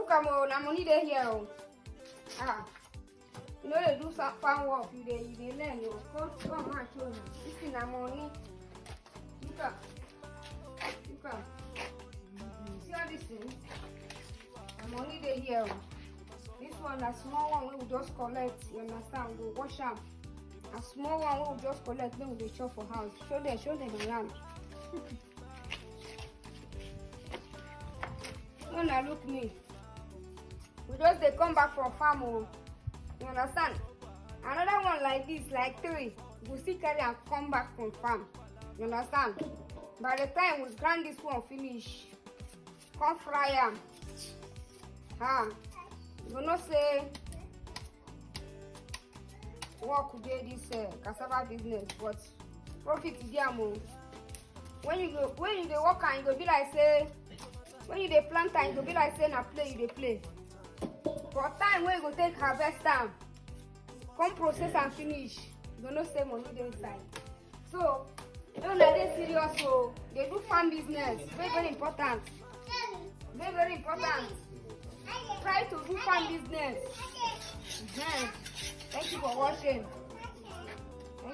Look at my money there here. Ah, you know they do some farm work. You learn. You come and show you. This is money. Look at. See all these things? The money there here. This one, a small one, we will just collect. You understand? Go wash them. A small one, we will just collect. Then we will shop for house. Show them around. When I look me, we just they come back from farm. You understand? Another one like this, like 3, we still carry and come back from farm. You understand? By the time we grind this one finish, come fry them. You know say work today this cassava business, but profit is there more. When you dey work and you go be like say. When you dey plant and you go be like say na play you dey play. For time when you go take harvest time, come process and finish, you go know say money dey inside. So, when una dey serious o, dey do farm business, very important. Very important. Try to do farm business. Thank you for watching.